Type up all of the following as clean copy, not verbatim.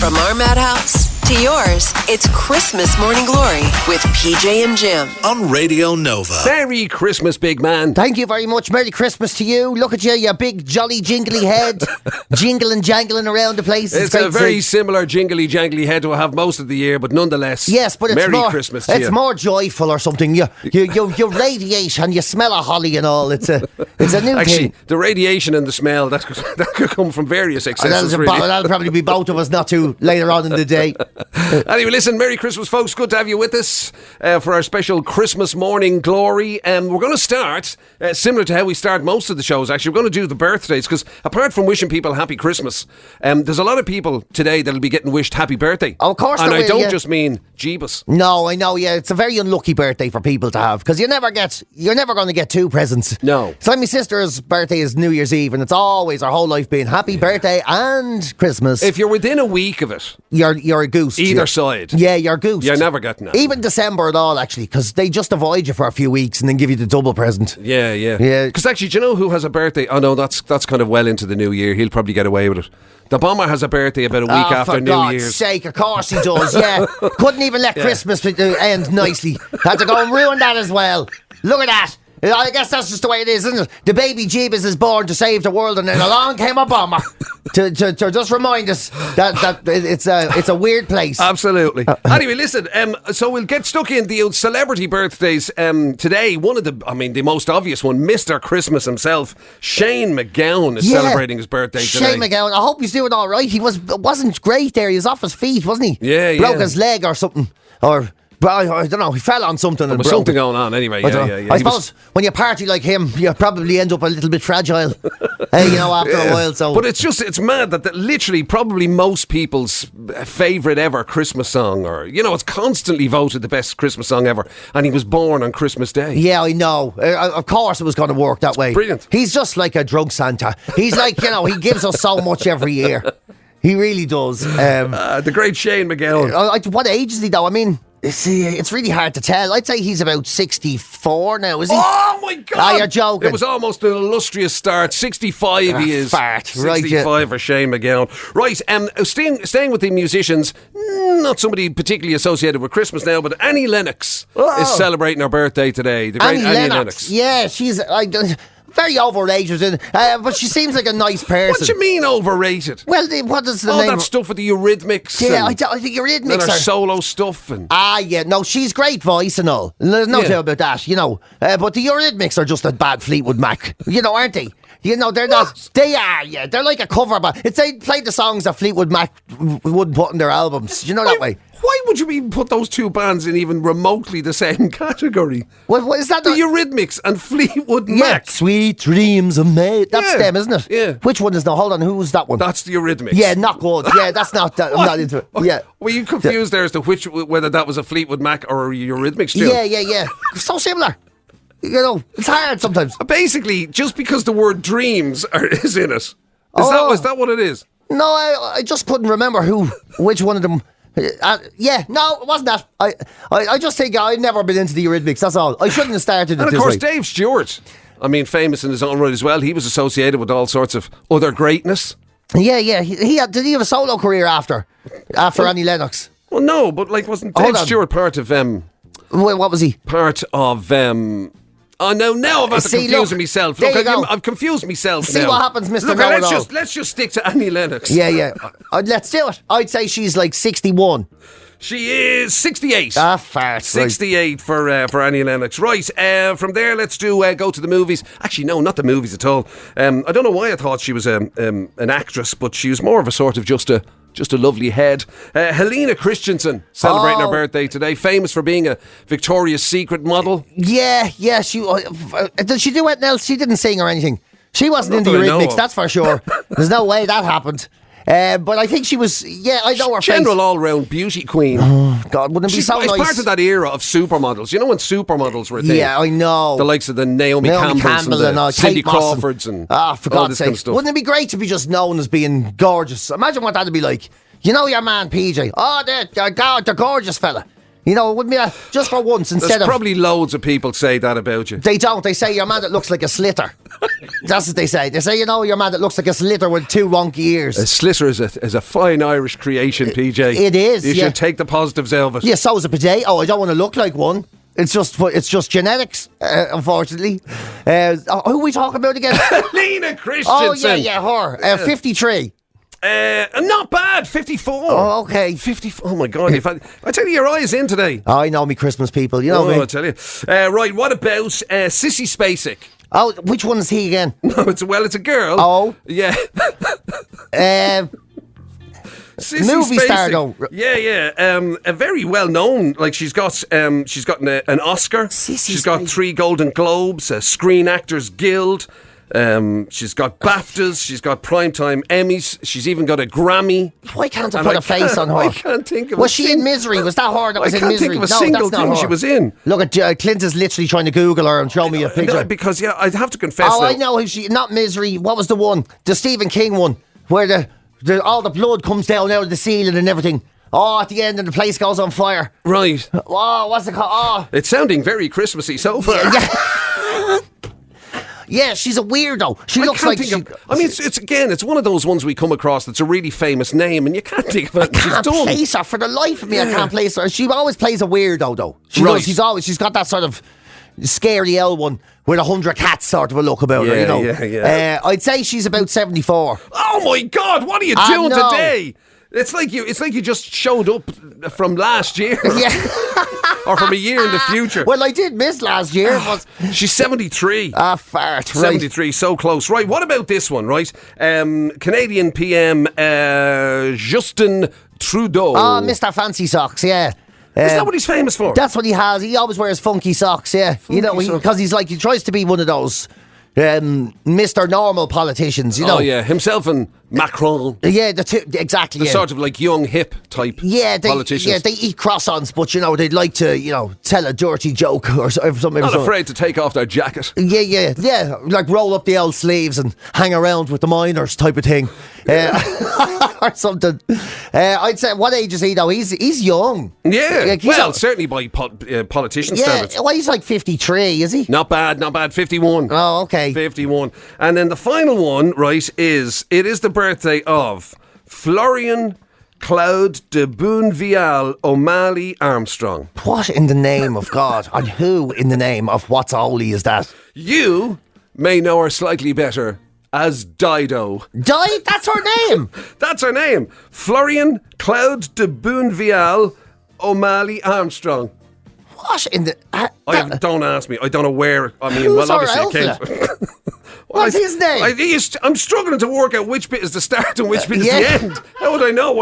From our madhouse to yours, it's Christmas Morning Glory with PJ and Jim on Radio Nova. Merry Christmas, big man. Thank you very much. Merry Christmas to you. Look at you, you big jolly jingly head, jingling jangling around the place. It's a very similar jingly jangly head to I have most of the year, but nonetheless. Yes, but it's Merry more, Christmas to you. It's more joyful or something. You radiate and you smell of holly and all. It's a new thing. Actually, the radiation and the smell that could come from various excesses. That'll probably be both of us not too later on in the day. Anyway, listen, Merry Christmas, folks. Good to have you with us for our special Christmas Morning Glory. We're going to start similar to how we start most of the shows. Actually, we're going to do the birthdays because apart from wishing people happy Christmas, there's a lot of people today that'll be getting wished happy birthday. Of course, and I don't yeah. just mean Jeebus. No, I know. Yeah, it's a very unlucky birthday for people to have because you're never going to get two presents. No. It's like my sister's birthday is New Year's Eve, and it's always her whole life being happy birthday and Christmas. If you're within a week of it, you're a goose. Either side. Yeah, you're goose. You're never getting that. Even December at all, actually, because they just avoid you for a few weeks and then give you the double present. Yeah. Yeah. Because actually, do you know who has a birthday? Oh no, that's kind of well into the new year. He'll probably get away with it. The Bomber has a birthday about a week after New Year's. For God's sake, of course he does, yeah. Couldn't even let Christmas end nicely. Had to go and ruin that as well. Look at that. I guess that's just the way it is, isn't it? The baby Jeebus is born to save the world, and then along came a bomber to just remind us that it's a weird place. Absolutely. Anyway, listen. So we'll get stuck in the old celebrity birthdays today. One of the most obvious one, Mr. Christmas himself, Shane MacGowan is celebrating his birthday today. Shane MacGowan. I hope he's doing all right. He wasn't great there. He was off his feet, wasn't he? Yeah. Broke his leg or something, or. I don't know, he fell on something. There was something going on anyway. Yeah. I suppose when you party like him, you probably end up a little bit fragile. After a while. So, but it's mad that literally probably most people's favourite ever Christmas song, or it's constantly voted the best Christmas song ever, and he was born on Christmas Day. Yeah, I know. Of course it was going to work that way. Brilliant. He's just like a drunk Santa. He's like, he gives us so much every year. He really does. The great Shane MacGowan. What age is he though? I mean, it's really hard to tell. I'd say he's about 64 now, is he? Oh my God! You're joking. It was almost an illustrious start. 65 he is. Fart. 65 right, for Shane MacGowan. Right, staying with the musicians, not somebody particularly associated with Christmas now, but Annie Lennox is celebrating her birthday today. The great Annie Lennox. Yeah, she's... very overrated, but she seems like a nice person. What do you mean overrated? Well, what is the name? All that stuff with the Eurythmics. Yeah, I think Eurythmics and her are... solo stuff. No, she's great voice and all. There's no doubt about that, but the Eurythmics are just a bad Fleetwood Mac, aren't they? They're not. They are, yeah. They're like a cover band. They played the songs that Fleetwood Mac wouldn't put in their albums. That way. Why would you even put those two bands in even remotely the same category? What is that? The Eurythmics and Fleetwood Mac. Sweet Dreams of May. That's them, isn't it? Yeah. Which one is now? Hold on, who's that one? That's the Eurythmics. Yeah, not good. Yeah, that's not. I'm not into it. Yeah. Were you confused there as to whether that was a Fleetwood Mac or a Eurythmics tune? Yeah. So similar. It's hard sometimes. Basically, just because the word dreams is in it. Is that what it is? No, I just couldn't remember which one of them. No, it wasn't that. I just think I've never been into the Eurythmics. That's all. I shouldn't have started it. And of course, Dave Stewart. Famous in his own right as well. He was associated with all sorts of other greatness. Yeah. Did he have a solo career after Annie Lennox? Well, no, but wasn't Dave Stewart part of what was he? Part of Oh no! Now I've confused myself. Look, I've confused myself. See now. what happens, Mr. Look, Know-it-all. let's just stick to Annie Lennox. Yeah. Let's do it. I'd say she's like 61. She is 68. Fart. 68 for Annie Lennox. Right, from there, let's go to the movies. Actually, no, not the movies at all. I don't know why I thought she was an actress, but she was more of a sort of just a lovely head. Helena Christensen celebrating her birthday today. Famous for being a Victoria's Secret model. Yeah. She did she do anything else? She didn't sing or anything. She wasn't in the Eurythmics, that's for sure. There's no way that happened. But I think she was, I know her general face. all-round beauty queen. Oh, God, wouldn't it be so nice? It's part of that era of supermodels. You know when supermodels were a thing? Yeah, I know. The likes of the Naomi Campbell and the Cindy Kate Moss Crawfords and for God's sake. Kind of stuff. Wouldn't it be great to be just known as being gorgeous? Imagine what that'd be like. You know your man PJ. Oh, the gorgeous fella. You know, it wouldn't be just for once instead There's of... probably loads of people say that about you. They don't. They say you're a man that looks like a slitter. That's what they say. They say, you know, you're a man that looks like a slitter with 2 wonky ears. A slitter is a fine Irish creation, PJ. It is, You yeah. should take the positives out of it. Yeah, so is a potato. I don't want to look like one. It's just genetics, unfortunately. Who are we talking about again? Lena Christensen. Oh, yeah, her. 53. Not bad, 54. Oh, okay. 54. Oh my God! I tell you, your eyes in today. I know me Christmas people. You know me. I tell you. Right, what about Sissy Spacek? Oh, which one is he again? No, it's a girl. Oh. Yeah. Sissy Movie Spacek. star though. Yeah. A very well known. Like she's got an Oscar. Sissy She's got Spacek. 3 Golden Globes, a Screen Actors Guild. She's got BAFTAs. She's got Primetime Emmys. She's even got a Grammy. Why can't I And put a face on her? I can't think of. Was she in Misery? Was that her that was in Misery? I can't think of a No, single that's not thing her. she was in. Look at Clint is literally trying to Google her and show me a picture. No, because I'd have to confess. Oh, now, I know who she. Not Misery. What was the one? The Stephen King one, where all the blood comes down out of the ceiling and everything. Oh, at the end, and the place goes on fire. Right. Oh, what's it called? Oh, It's sounding very Christmassy so far. yeah. Yeah, she's a weirdo. She I looks can't like. think of, I mean, it's one of those ones we come across that's a really famous name, and you can't think of it. She's Can't done. place her for the life of me. I can't place her. She always plays a weirdo though. She Right. does. She's got that sort of scary L one with 100 cats sort of a look about her. You know. Yeah. I'd say she's about 74. Oh my God! What are you I doing know. today? It's like you just showed up from last year, Yeah. or from a year in the future. Well, I did miss last year. But She's 73. fart. Right. 73, so close. Right, what about this one, right? Canadian PM Justin Trudeau. Oh, Mr. Fancy Socks. Yeah. Is that what he's famous for? That's what he has. He always wears funky socks. Yeah. You know, Funky socks. because he tries to be one of those Mr. Normal politicians. You know. Oh, yeah, himself and Macron. Yeah, exactly. The yeah. sort of like young, hip type politicians. Yeah, they eat croissants, but you know they'd like to, tell a dirty joke or something. Not afraid to take off their jacket. Yeah, like roll up the old sleeves and hang around with the miners type of thing, or something. I'd say, what age is he though? He's young. Yeah, Like, well, certainly by politician yeah. standards. Well, he's like 53, is he? Not bad, 51. Oh, okay. 51. And then the final one, right, is the birthday of Florian Claude de Boonvial O'Malley Armstrong. What in the name of God, and who in the name of what's holy is that? You may know her slightly better as Dido. That's her name. That's her name. Florian Claude de Boonvial O'Malley Armstrong. What in the... Don't ask me. I don't know where. I mean, Who's well, our obviously it alpha? came. What's his name? I'm struggling to work out which bit is the start and which bit is yeah. the end. How would I know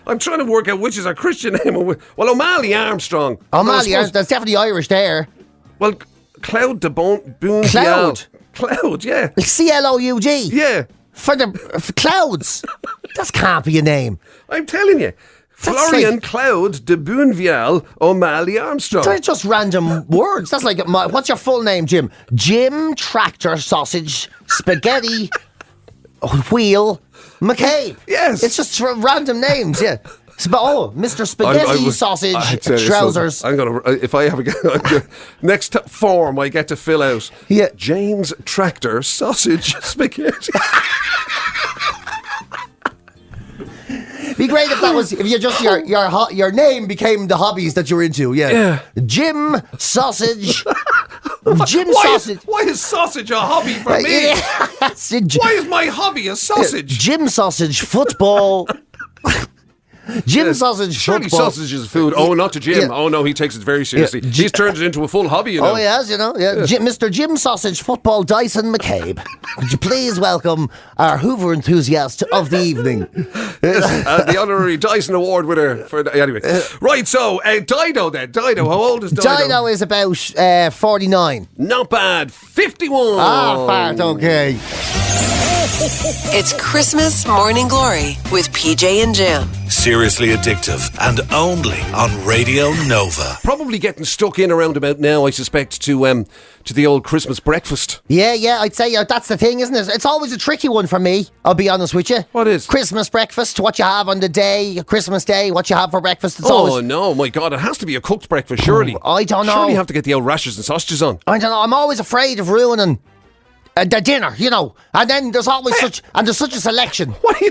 I'm trying to work out which is our Christian name. Well, O'Malley Armstrong. O'Malley, Well, I suppose- that's definitely Irish there. Well, Cloud de Boonvial. Cloud? Cloud, yeah. Cloud. Yeah. For clouds. That can't be a name. I'm telling you. Florian like- Cloud de Boonvial O'Malley Armstrong. They're just random words. That's like, what's your full name, Jim? Jim Tractor Sausage Spaghetti Wheel McCabe. Yes. It's just random names, yeah. Mr. Spaghetti Sausage I tell you Trousers. something. I'm gonna if I ever get next form I get to fill out. Yeah. James Tractor Sausage Spaghetti. Be great if that was your name became the hobbies that you're into. Yeah. Jim Sausage. Jim Sausage. Why is sausage a hobby for me? Why is my hobby a sausage? Jim Sausage Football. Jim Sausage Surely Football. sausage is food. Oh, not to Jim. Yeah. Oh no, he takes it very seriously. He's turned it into a full hobby, you know. Oh, yes, Mr. Jim Sausage Football Dyson McCabe. Would you please welcome our Hoover enthusiast of the evening? The honorary Dyson Award winner for anyway. Right, so Dido then. Dido, how old is Dido? Dido is about 49. Not bad. 51. Fart, okay. It's Christmas Morning Glory with PJ and Jim. Seriously Addictive, and only on Radio Nova. Probably getting stuck in around about now, I suspect, to the old Christmas breakfast. Yeah, I'd say that's the thing, isn't it? It's always a tricky one for me, I'll be honest with you. What is? Christmas breakfast, what you have on the day, Christmas Day, what you have for breakfast. It's always... no, my God, it has to be a cooked breakfast, surely. I don't know. Surely you have to get the old rashers and sausages on. I don't know, I'm always afraid of ruining the dinner, and then there's always such a selection. What?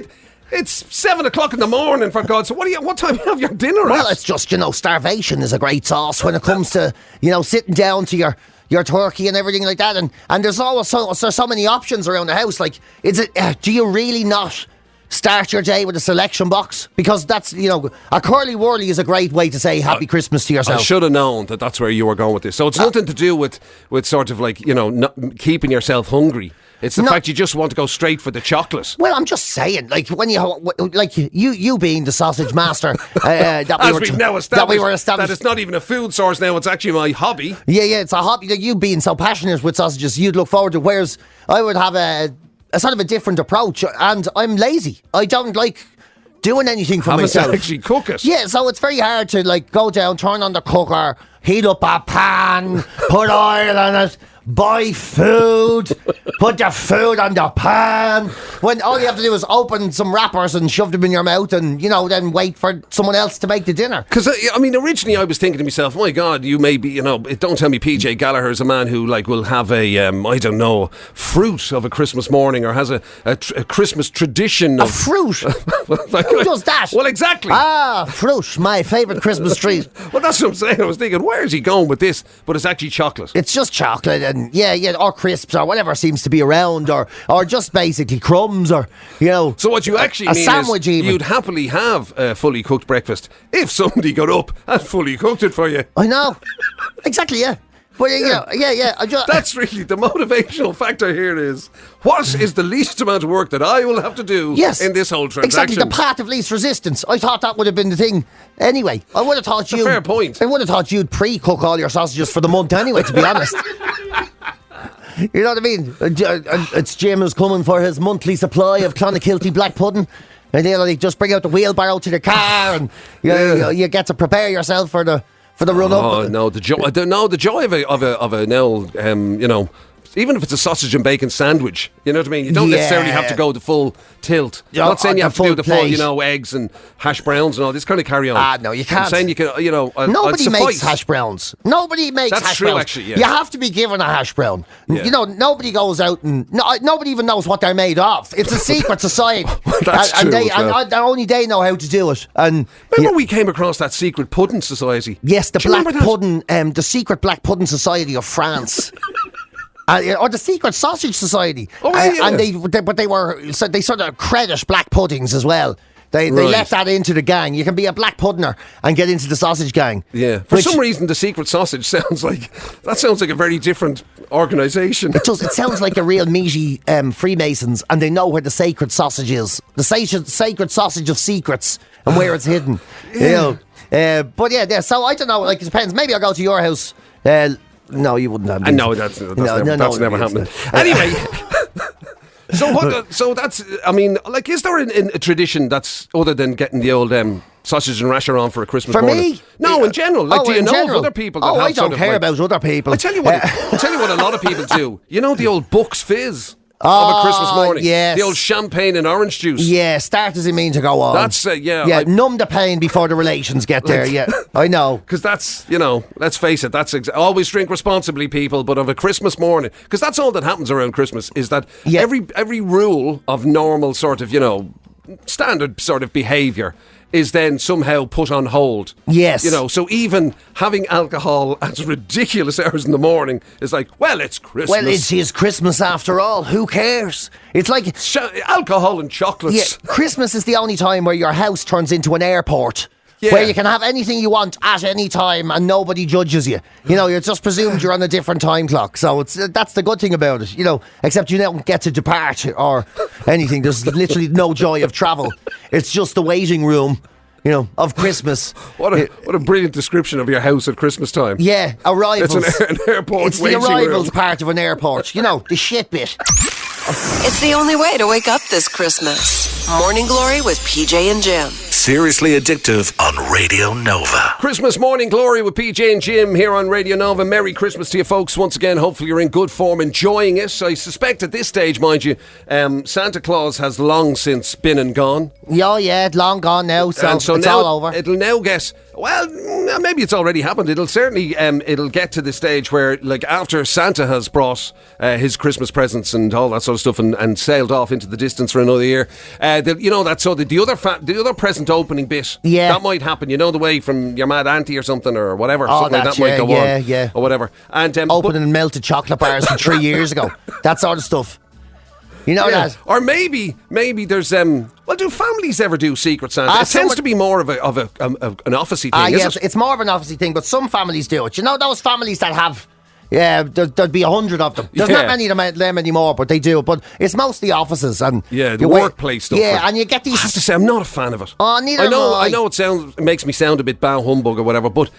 It's 7 o'clock in the morning, for God's sake. What time do you have your dinner Well, at? it's just, starvation is a great sauce when it comes to, sitting down to your turkey and everything like that. And there's always so many options around the house. Like, do you really not start your day with a selection box? Because that's, a curly whirly is a great way to say Happy Christmas to yourself. I should have known that's where you were going with this. So it's nothing to do with sort of like, not keeping yourself hungry. It's the fact you just want to go straight for the chocolate. Well, I'm just saying, like when you being the sausage master, we've now established that it's not even a food source now. It's actually my hobby. Yeah, it's a hobby. Like, you being so passionate with sausages, you'd look forward to. Whereas I would have a sort of a different approach, and I'm lazy. I don't like doing anything for myself. To actually cook it. Yeah, so it's very hard to go down, turn on the cooker, heat up a pan, put oil on it, buy food, put your food on the pan, when all you have to do is open some wrappers and shove them in your mouth and, then wait for someone else to make the dinner. Because, originally I was thinking to myself, my God, you may be, don't tell me PJ Gallagher is a man who, will have a, fruit of a Christmas morning, or has a Christmas tradition. A fruit? Who does that? Well, exactly. Fruit, my favourite Christmas treat. Well, that's what I'm saying. I was thinking, where is he going with this? But it's actually chocolate. It's just chocolate, and or crisps, or whatever seems to be around, or just basically crumbs, or So what you actually mean sandwich is even. You'd happily have a fully cooked breakfast if somebody got up and fully cooked it for you. I know, exactly, yeah. But That's really the motivational factor here is, what is the least amount of work that I will have to do in this whole transaction? Exactly, the path of least resistance. I thought that would have been the thing anyway. I would have thought fair point. I would have thought you'd pre-cook all your sausages for the month anyway, to be honest. You know what I mean? It's Jim who's coming for his monthly supply of Clonakilty black pudding. And they just bring out the wheelbarrow to the car, and you get to prepare yourself for the run up. Oh no, the joy of an old even if it's a sausage and bacon sandwich, you know what I mean? You don't necessarily have to go the full tilt. I'm not saying you have to do the full, eggs and hash browns and all this kind of carry on. No, you can't. I'm saying you can, nobody makes hash browns. Nobody makes hash browns. That's true, actually, yeah. You have to be given a hash brown. Yeah. Nobody goes out and... nobody even knows what they're made of. It's a secret society. That's true. And only they know how to do it. And remember we came across that secret pudding society? Yes, the black pudding, the secret black pudding society of France. Or the Secret Sausage Society. Oh, yeah. And they sort of credit black puddings as well. They let that into the gang. You can be a black puddiner and get into the sausage gang. Yeah. For some reason, the Secret Sausage sounds like a very different organisation. It does. It sounds like a real meaty Freemasons, and they know where the sacred sausage is. The sacred sausage of secrets and where it's hidden. Yeah. But yeah. So I don't know. It depends. Maybe I'll go to your house. No, you wouldn't have. No, that's never happening. Anyway, so that's. Is there a tradition that's other than getting the old sausage and rasher on for a Christmas morning? Me? No, in general. Do you know of other people that have I don't care about other people. I tell you what a lot of people do. You know the old Bucks Fizz of a Christmas morning? Yes. The old champagne and orange juice. Yeah, start as it mean to go on. That's, numb the pain before the relations get there, yeah. I know. Because that's, let's face it, that's always drink responsibly, people, but of a Christmas morning, because that's all that happens around Christmas, is that every rule of normal sort of, standard sort of behaviour is then somehow put on hold. Yes. So even having alcohol at ridiculous hours in the morning is like, well, it's Christmas. Well, it is Christmas after all. Who cares? It's like... alcohol and chocolates. Yeah, Christmas is the only time where your house turns into an airport. Yeah. Where you can have anything you want at any time and nobody judges you. You're just presumed you're on a different time clock. So that's the good thing about it, except you don't get to depart or anything. There's literally no joy of travel. It's just the waiting room, of Christmas. What a brilliant description of your house at Christmas time. Yeah, arrivals. It's an airport It's waiting the arrivals room. part of an airport. The shit bit. It's the only way to wake up this Christmas. Morning Glory with PJ and Jim. Seriously Addictive on Radio Nova. Christmas Morning Glory with PJ and Jim here on Radio Nova. Merry Christmas to you folks once again. Hopefully you're in good form, enjoying it. I suspect at this stage, mind you, Santa Claus has long since been and gone. Yeah, it's long gone now, so And it's now all over. It'll now get, well, maybe it's already happened. It'll certainly, it'll get to the stage where, like, after Santa has brought his Christmas presents and all that sort of stuff and sailed off into the distance for another year, the other present opening bit, that might happen, the way from your mad auntie or something or whatever, something like that might go on, or whatever. And opening melted chocolate bars from 3 years ago, that sort of stuff. You know that? Or maybe there's do families ever do Secret Santa? It tends to be more of an officey thing. Yes, it's more of an officey thing, but some families do it. You know those families that have. Yeah, there'd be 100 of them. There's not many of them anymore, but they do. But it's mostly offices and the workplace stuff. Yeah, and you get these. I have to say, I'm not a fan of it. Oh, neither am I. I know it makes me sound a bit bow humbug or whatever, but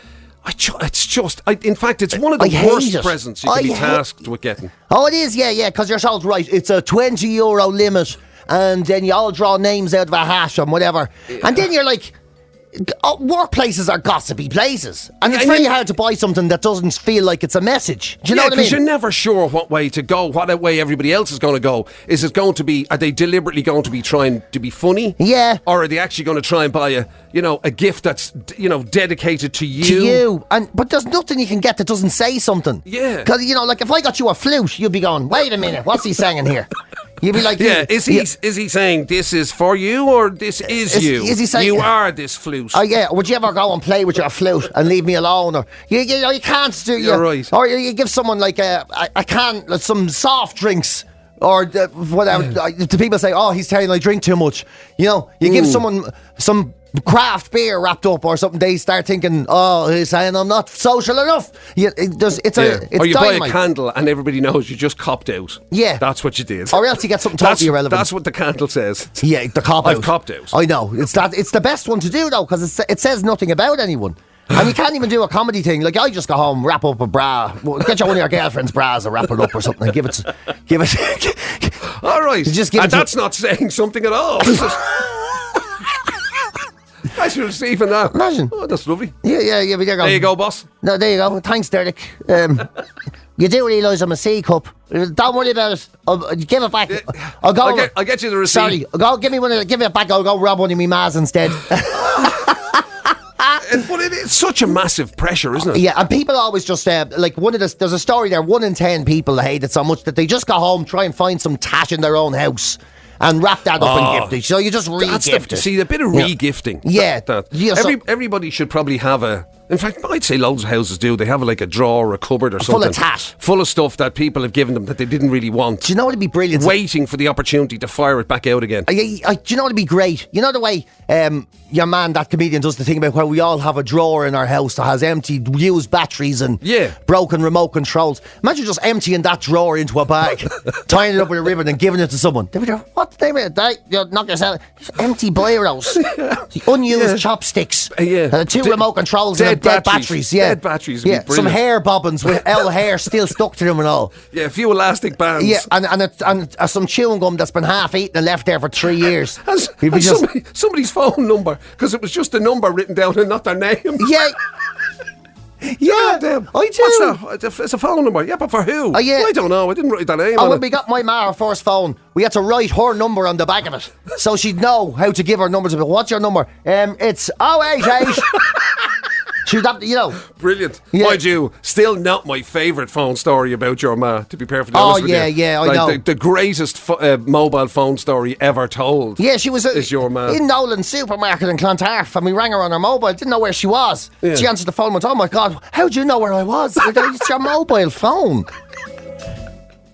in fact, it's one of the worst presents you can be tasked with getting. Oh, it is, yeah, because you're told, right, it's a €20 limit, and then you all draw names out of a hat and whatever. Yeah. And then you're like, workplaces are gossipy places, and it's very hard to buy something that doesn't feel like it's a message. Do you know what I mean? Because you're never sure what way to go, what way everybody else is going to go. Is it going to be? Are they deliberately going to be trying to be funny? Yeah. Or are they actually going to try and buy a gift that's dedicated to you? To you, but there's nothing you can get that doesn't say something. Yeah. Because like if I got you a flute, you'd be going, wait a minute, what's he saying here? You'd be like, is he saying this is for you or this is you? Is he saying you are this flute? Oh yeah. Would you ever go and play with your flute and leave me alone? Or you can't do. You're right. Or you give someone like some soft drinks. Or whatever. The people say, oh, he's telling I drink too much. You give someone some craft beer wrapped up or something, they start thinking, oh, he's saying I'm not social enough. It's or you dynamite. buy a candle and everybody knows you just copped out. Yeah. That's what you did. Or else you get something totally irrelevant. That's what the candle says. Yeah, the cop out. I've copped out. I know. It's the best one to do though, because it says nothing about anyone. And you can't even do a comedy thing. Like, I just go home, wrap up a bra, get you one of your girlfriend's bras and wrap it up or something and give it. All right. Just give and that's not saying something at all. I should have seen that. Imagine. Oh, that's lovely. Yeah. There you go, boss. No, there you go. Thanks, Derek. You do realise I'm a C cup. Don't worry about it. I'll give it back. I'll get you the receipt. Sorry. Give it back. I'll go rob one of me mas instead. But it's such a massive pressure, isn't it? Yeah, and people always just there's a story there. 1 in 10 people hate it so much that they just go home, try and find some tat in their own house and wrap that up and gift it. So you just re-gift it. See, a bit of re-gifting. Yeah. Everybody should probably have in fact, I'd say loads of houses do. They have like a drawer or a cupboard or something. Full of tat. Full of stuff that people have given them that they didn't really want. Do you know what would be brilliant? Waiting for the opportunity to fire it back out again. Do you know what would be great? You know the way your man, that comedian, does the thing about how we all have a drawer in our house that has empty used batteries and broken remote controls. Imagine just emptying that drawer into a bag, tying it up with a ribbon and giving it to someone. They would go, what's the name of it? You'll knock yourself. Empty biros. Unused chopsticks. Two remote controls and dead batteries. Dead batteries would be brilliant. Some hair bobbins with L hair still stuck to them and all. Yeah, a few elastic bands. Yeah, and some chewing gum that's been half eaten and left there for 3 years. Somebody's phone number, because it was just a number written down and not their name. Yeah. Yeah, I do. What's that? It's a phone number. Yeah, but for who? Yeah. I don't know. I didn't write that name. When we got my ma her first phone, we had to write her number on the back of it, so she'd know how to give her numbers. What's your number? It's 088. She'd have to, Brilliant. Yeah. Mind you, still not my favourite phone story about your ma, to be perfectly honest with you. Yeah, I know. The greatest mobile phone story ever told. Yeah, she was is your ma. In Nolan's supermarket in Clontarf, and we rang her on her mobile, didn't know where she was. Yeah. She answered the phone and went, oh my God, how do you know where I was? It's your mobile phone.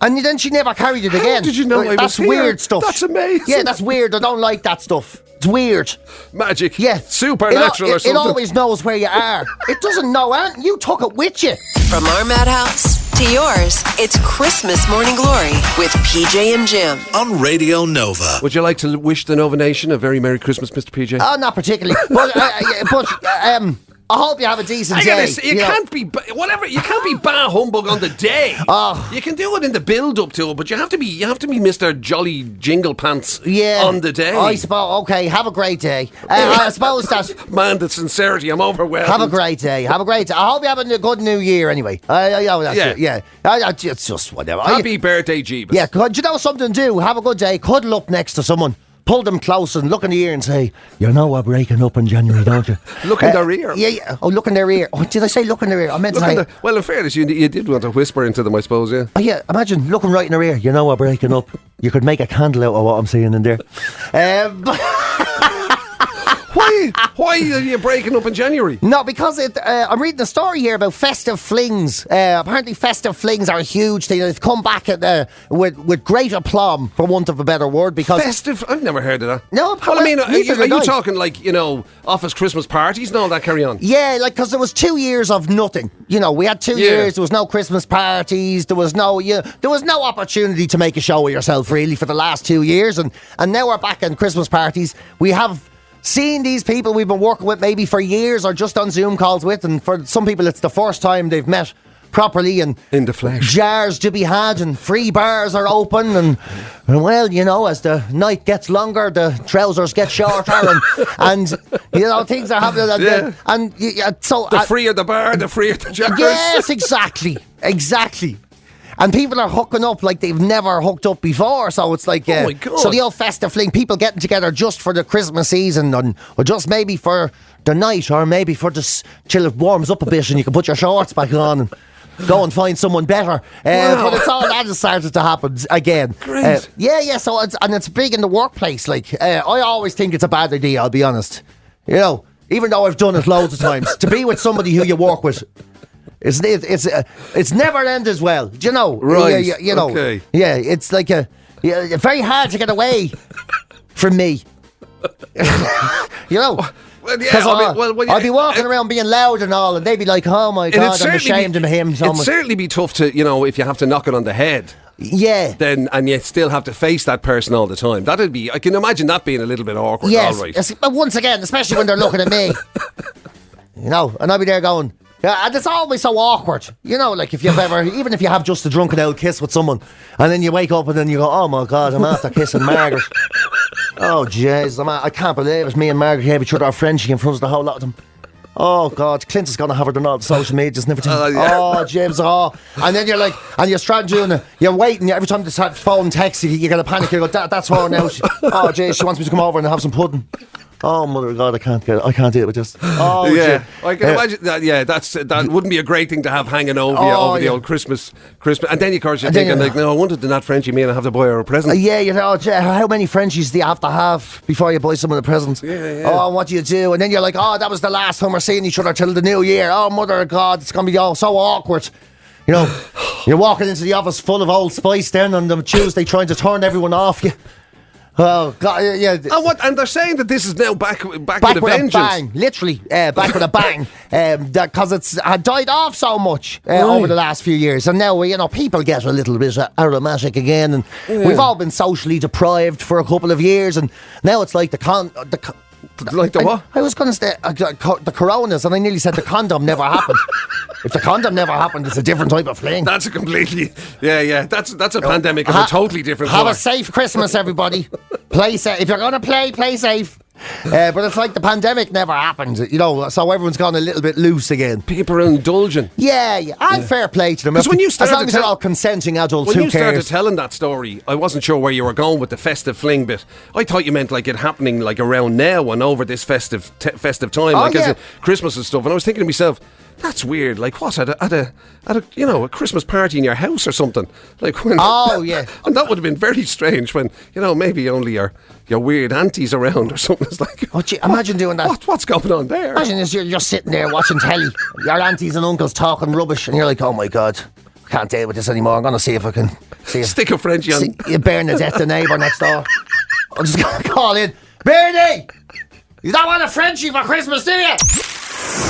And then she never carried it again. How did you know I was That's here? weird stuff. That's amazing. Yeah, that's weird. I don't like that stuff. It's weird. Magic. Yeah. Supernatural or something. It always knows where you are. It doesn't know, and you took it with you. From our madhouse to yours, it's Christmas Morning Glory with PJ and Jim. On Radio Nova. Would you like to wish the Nova Nation a very Merry Christmas, Mr. PJ? Oh, not particularly. I hope you have a decent I day. gotta, you can't be whatever. You can't be bah humbug on the day. Oh. You can do it in the build up to it, but you have to be Mr. Jolly Jingle Pants on the day. I suppose. Okay, have a great day. I suppose that. Man, the sincerity, I'm overwhelmed. Have a great day. Have a great day. I hope you have a good New Year. Anyway, it's just whatever. Happy birthday, Jeebus. Yeah, do you know something? Do have a good day. Cuddle up next to someone. Pull them close and look in the ear and say, "You know we're breaking up in January, don't you?" Look in their ear. Yeah. Oh, look in their ear. Oh, did I say look in their ear? I meant to say. Well, in fairness, you did want to whisper into them, I suppose. Yeah. Oh yeah. Imagine looking right in their ear. You know we're breaking up. You could make a candle out of what I'm seeing in there. Why are you breaking up in January? No, because I'm reading a story here about festive flings. Apparently, festive flings are a huge thing. They've come back with great aplomb, for want of a better word. Because festive? I've never heard of that. No, well, I mean, are you talking like office Christmas parties and all that carry on? Yeah, like because there was 2 years of nothing. We had 2 years. There was no Christmas parties. There was no opportunity to make a show of yourself really for the last 2 years, and now we're back in Christmas parties. We have seen these people we've been working with maybe for years or just on Zoom calls with, and for some people it's the first time they've met properly and in the flesh. Jars to be had and free bars are open and well, as the night gets longer, the trousers get shorter and things are happening. So the freer the bar, the freer the jars. Yes, exactly. And people are hooking up like they've never hooked up before. So it's like, oh my God. So the old festive fling, people getting together just for the Christmas season or just maybe for the night or maybe for just till it warms up a bit and you can put your shorts back on and go and find someone better. But it's all that has started to happen again. Great. So it's big in the workplace. Like, I always think it's a bad idea, I'll be honest. Even though I've done it loads of times, to be with somebody who you work with. It's never end as well. Do you know? Right. Okay. Yeah, it's like very hard to get away from me. Well, Because I'd be walking around being loud and all, and they'd be like, "Oh my God, I'm ashamed of him." It'd certainly be tough to, if you have to knock it on the head. Yeah. And you still have to face that person all the time. I can imagine that being a little bit awkward. Yes. All right. But once again, especially when they're looking at me, and I'll be there going. Yeah, and it's always so awkward. Like even if you have just a drunken old kiss with someone, and then you wake up and then you go, "Oh my God, I'm after kissing Margaret." Oh jeez, I can't believe it. Me and Margaret gave each other a Frenchie in front of the whole lot of them. Oh God, Clint is going to have her on all the social medias and everything. Oh, James, and then you're like, and you're struggling, you're waiting. Every time the phone texts, you get a panic. You go, "That's her now." Oh jeez, she wants me to come over and have some pudding. Oh mother of God, I can't deal with this. Oh yeah, I can imagine that. Yeah, that wouldn't be a great thing to have hanging over you over the old Christmas, and then of course you're thinking like, no, I wanted to not Frenchie me and I have to buy her a present. How many Frenchies do you have to have before you buy someone a present? Yeah. Oh, what do you do? And then you're like, oh, that was the last time we're seeing each other till the new year. Oh mother of God, it's gonna be so awkward. You're walking into the office full of Old Spice then on the Tuesday trying to turn everyone off you. Oh God! Yeah. And they're saying that this is now back with a vengeance. Bang, literally back with a bang, because it's had died off so much over the last few years, and now people get a little bit aromatic again, and we've all been socially deprived for a couple of years, and now it's like what? I was going to say the coronas, and I nearly said the condom never happened. If the condom never happened, it's a different type of fling. That's a completely, that's a pandemic of a totally different Have color. a safe Christmas, everybody. Play safe. If you're going to play safe. But it's like the pandemic never happened, so everyone's gone a little bit loose again. People are indulging. Yeah. And fair play to them. Because when you started as long as they're all consenting adults, when who you cares? started telling that story, I wasn't sure where you were going with the festive fling bit. I thought you meant like it happening like around now and over this festive time, as in Christmas and stuff. And I was thinking to myself, that's weird. Like what at a Christmas party in your house or something? Like when? Oh yeah. And that would have been very strange when maybe only your weird aunties around or something. It's like, imagine doing that. What's going on there? Imagine you're just sitting there watching telly, your aunties and uncles talking rubbish, and you're like, oh my God, I can't deal with this anymore. I'm going to see if I can stick a Frenchie on. You Bernadette, the neighbour next door. I'm just going to call in, Bernie, you don't want a Frenchie for Christmas, do you?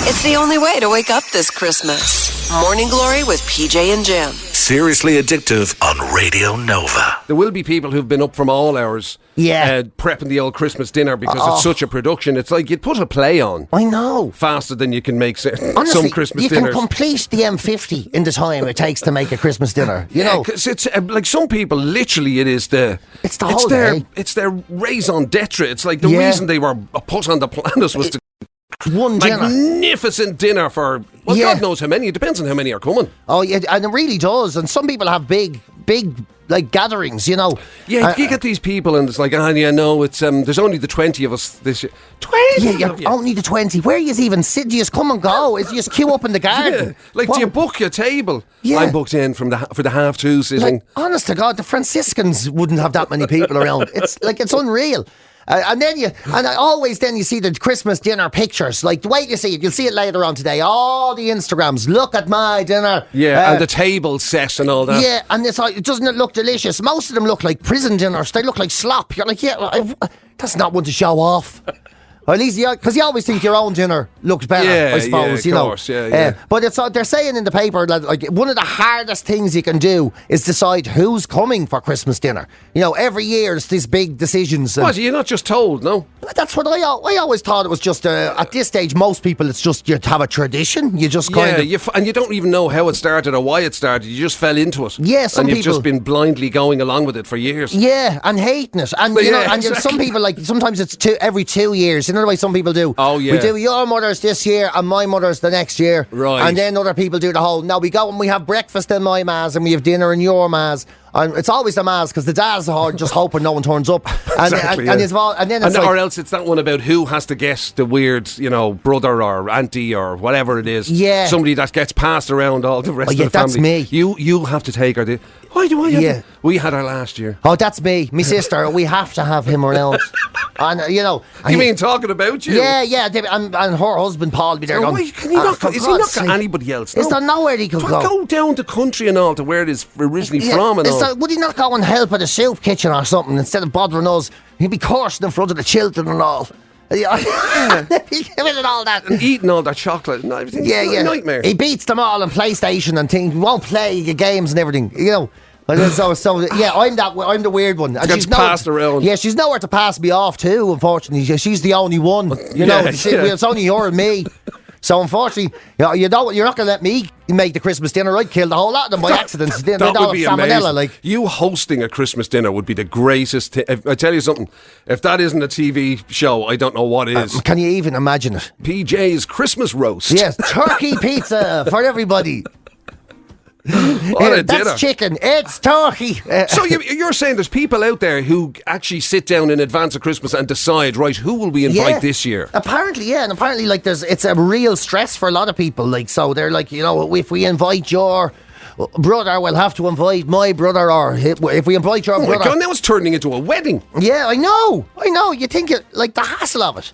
It's the only way to wake up this Christmas. Morning Glory with PJ and Jim. Seriously Addictive on Radio Nova. There will be people who've been up from all hours prepping the old Christmas dinner because it's such a production. It's like you'd put a play on. I know. Faster than you can make Honestly, some Christmas dinners. You can complete the M50 in the time it takes to make a Christmas dinner. You know, because it's like some people, literally, it's the whole day. It's their raison d'etre. It's like the reason they were put on the planet was to one dinner. Magnificent dinner for, God knows how many. It depends on how many are coming. Oh, yeah, and it really does. And some people have big, like, gatherings, you know. Yeah, you get these people and it's like, it's there's only the 20 of us this year. 20 Yeah, of you? only the 20. Where you even sit? Do you just come and go? You just queue up in the garden? Yeah. Like, do you book your table? Yeah. I'm booked in for the 2:30 sitting. Like, honest to God, the Franciscans wouldn't have that many people around. It's unreal. And then you see the Christmas dinner pictures. Like, wait, you see it. You'll see it later on today. All the Instagrams. Look at my dinner. Yeah, and the table set and all that. Yeah, and doesn't it look delicious? Most of them look like prison dinners. They look like slop. You're like, that's not one to show off. Or at least, because you always think your own dinner looks better, I suppose, of course, yeah. But they're saying in the paper that like one of the hardest things you can do is decide who's coming for Christmas dinner. You know, every year it's these big decisions. What, you're not just told, no? That's what I always thought it was just, at this stage, most people, it's just you have a tradition. You just kind of... and you don't even know how it started or why it started. You just fell into it. Yeah, some and you've people... just been blindly going along with it for years. Yeah, and hating it. And, some people, like, sometimes it's every 2 years. You know the way some people do? Oh, yeah. We do your mother's this year and my mother's the next year. Right. And then other people do the whole... Now, we go and we have breakfast in my ma's and we have dinner in your ma's. And it's always the ma's because the dads are just hoping no one turns up. And, exactly, and then it's like, or else it's that one about who has to guess the weird, brother or auntie or whatever it is. Yeah. Somebody that gets passed around all the rest of the that's family. me. You have to take her. Why do I have to? We had her last year. Oh, that's me. My sister. We have to have him around. And, You mean talking about you? Yeah. And her husband, Paul, be there going... Why, can he not go? Is he not got anybody else? Is there nowhere he could go? Go down the country and all to where it is originally from and all. Would he not go and help at a soup kitchen or something instead of bothering us? He'd be coursing in front of the children and all. Giving it all that. And eating all that chocolate and everything. Yeah. It's a nightmare. He beats them all on PlayStation and things. He won't play games and everything, I'm the weird one. And gets passed around. Yeah, she's nowhere to pass me off too, unfortunately. She's the only one. It's only her and me. So unfortunately, you're not going to let me make the Christmas dinner. I'd kill the whole lot of them by accident. That would be amazing. You hosting a Christmas dinner would be the greatest thing. I tell you something, if that isn't a TV show, I don't know what is. Can you even imagine it? PJ's Christmas roast. Yes, turkey pizza for everybody. What a dinner. That's chicken. It's turkey. So you're saying there's people out there who actually sit down in advance of Christmas and decide, right, who will we invite this year? Apparently, and apparently, like, it's a real stress for a lot of people. Like, so they're like, if we invite your brother, we'll have to invite my brother, or if we invite your brother. God, now it's turning into a wedding. Yeah, I know. You think like the hassle of it.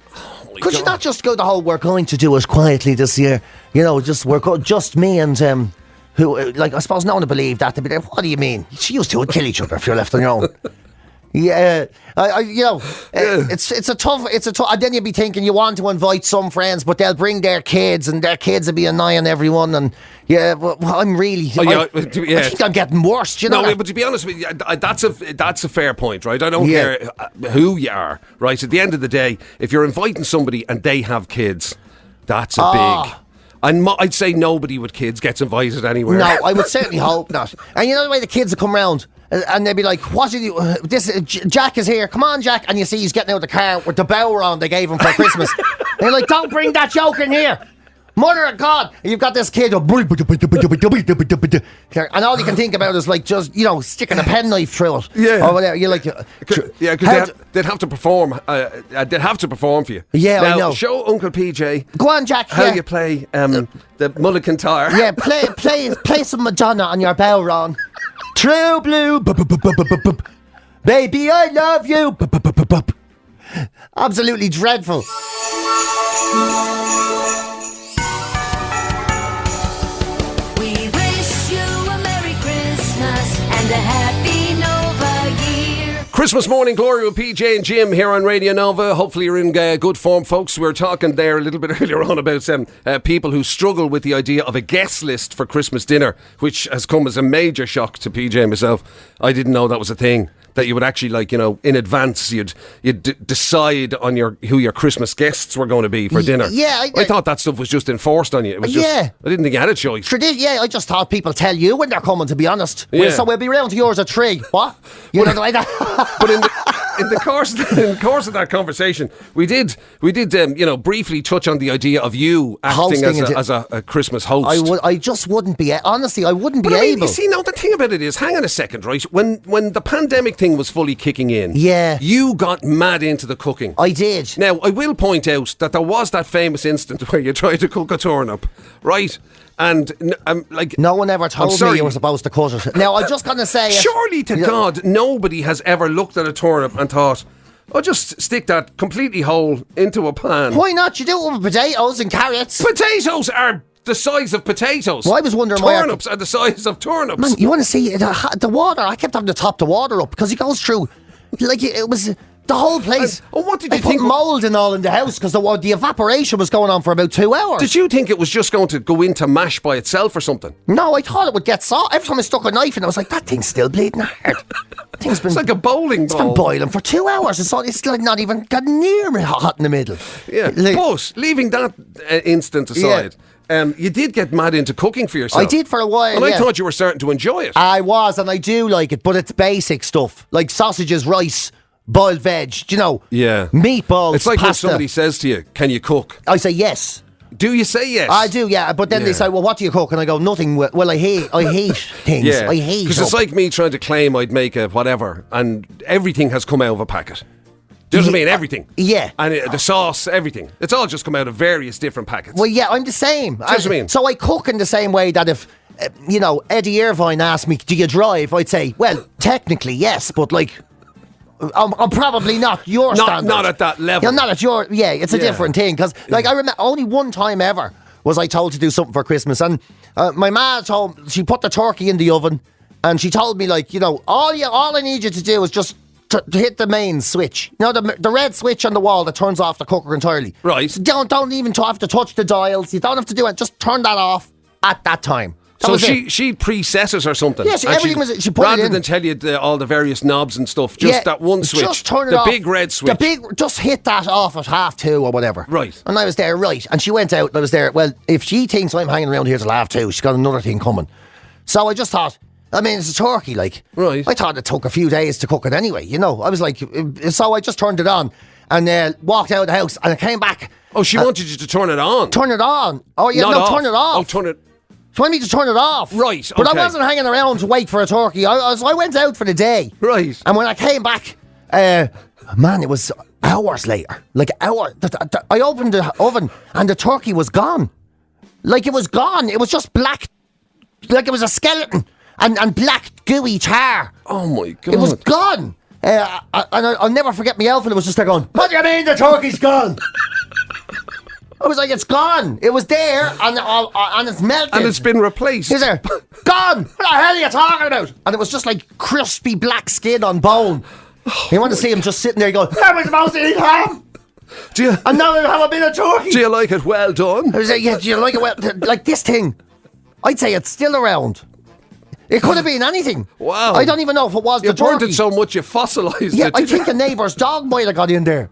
Could you not just go the whole? We're going to do it quietly this year. Just me and who, like, I suppose no one would believe that. They'd be like, what do you mean? You two would kill each other if you're left on your own. Yeah, it's a tough, and then you'd be thinking you want to invite some friends, but they'll bring their kids, and their kids will be annoying everyone, and I'm really, I think I'm getting worse, No, but to be honest with you, that's a fair point, right? I don't care who you are, right? At the end of the day, if you're inviting somebody and they have kids, that's a big... And I'd say nobody with kids gets invited anywhere. No, I would certainly hope not. And you know the way the kids will come round and they'd be like, what did you... Jack is here. Come on, Jack. And you see he's getting out of the car with the bower on they gave him for Christmas. And you're like, don't bring that joke in here. Mother of God. And you've got this kid... And all you can think about is like just, sticking a penknife through it. Yeah. Or whatever. You're like... because they'd have to perform. They'd have to perform for you. Yeah, now, I know. Show Uncle PJ. Go on, Jack. How you play the Mulligan Tire. Yeah, play some Madonna on your bowron. True blue. Baby, I love you. Absolutely dreadful. A happy Nova year. Christmas morning glory with PJ and Jim here on Radio Nova. Hopefully you're in good form, folks. We were talking there a little bit earlier on about people who struggle with the idea of a guest list for Christmas dinner, which has come as a major shock to PJ and myself. I didn't know that was a thing. That you would actually, like, you know, in advance, you'd decide on who your Christmas guests were going to be for dinner. Yeah, I thought that stuff was just enforced on you. It was just, I didn't think you had a choice. I just thought people tell you when they're coming, to be honest. Yeah. So we'll be round to yours at 3. What? You know, like that. But in the course of that conversation, we did briefly touch on the idea of you acting as a Christmas host. I just wouldn't be. Honestly, I wouldn't be able. You see, now the thing about it is, hang on a second, right? When the pandemic thing was fully kicking in, you got mad into the cooking. I did. Now, I will point out that there was that famous instance where you tried to cook a turnip, right? And no one ever told me you were supposed to cut it. Now, I'm just going to say, surely to God, nobody has ever looked at a turnip and thought, "I'll just stick that completely whole into a pan." Why not? You do it with potatoes and carrots. Potatoes are the size of potatoes. Well, I was wondering turnips are the size of turnips. Man, you want to see the water? I kept having to top the water up because it goes through, like it was the whole place. What did you think? think? Mould and all in the house because the evaporation was going on for about 2 hours. Did you think it was just going to go into mash by itself or something? No, I thought it would get soft. Every time I stuck a knife in, I was like, that thing's still bleeding hard. It's like a bowling ball. It's been boiling for 2 hours. It's like not even got near hot in the middle. Yeah, but leaving that instant aside. You did get mad into cooking for yourself. I did for a while, and I thought you were starting to enjoy it. I was, and I do like it, but it's basic stuff like sausages, rice, boiled veg, meatballs, It's like pasta. when somebody says to you, "Can you cook?" I say yes. Do you say yes? I do, yeah. But then they say, "Well, what do you cook?" And I go, "Nothing." Well, I hate things. Yeah, I hate. Because it's like me trying to claim I'd make a whatever, and everything has come out of a packet. Do you know what I mean? Everything. Yeah. And the sauce, everything. It's all just come out of various different packets. Well, yeah, I'm the same. Do you know what I mean? So I cook in the same way that if, Eddie Irvine asked me, "Do you drive?" I'd say, "Well, technically, yes, but like, I'm probably not your standard. Not at that level. You're not at your... Yeah, it's a different thing. Because, I remember only one time ever was I told to do something for Christmas. And my ma she put the turkey in the oven. And she told me, all I need you to do is just to hit the main switch. The red switch on the wall that turns off the cooker entirely. Right. So don't even have to touch the dials. You don't have to do it. Just turn that off at that time. So she preset it or something. Yes, everything was. She put rather it in. than tell you all the various knobs and stuff. Just that one switch. Just turn it off. The big red switch. Just hit that off at 2:30 or whatever. Right. And I was there, right. And she went out and I was there. Well, if she thinks I'm hanging around here till 2:30, she's got another thing coming. So I just thought, it's a turkey, like. Right. I thought it took a few days to cook it anyway, I was like, so I just turned it on and walked out of the house and I came back. Oh, she wanted you to turn it on. Turn it on. Oh, yeah, turn it off. Oh, turn it. She wanted me to turn it off. Right, But I okay. wasn't hanging around to wait for a turkey. I went out for the day. Right. And when I came back, it was hours later. Like hours. I opened the oven and the turkey was gone. Like it was gone. It was just black. Like it was a skeleton and black gooey tar. Oh my God. It was gone. And I'll never forget my elf, and it was just there going, "What do you mean the turkey's gone?" I was like, "It's gone. It was there, and it's melted. And it's been replaced." Is there? Gone. What the hell are you talking about? And it was just like crispy black skin on bone. You want to see him just sitting there going, "How am I supposed to eat ham? And now I have a bit of turkey." Do you like it well done? I was like, "Yeah, do you like it well?" Like this thing, I'd say it's still around. It could have been anything. Wow. I don't even know if it was the turkey. You burnt it so much you fossilised it. I think a neighbour's dog might have got in there.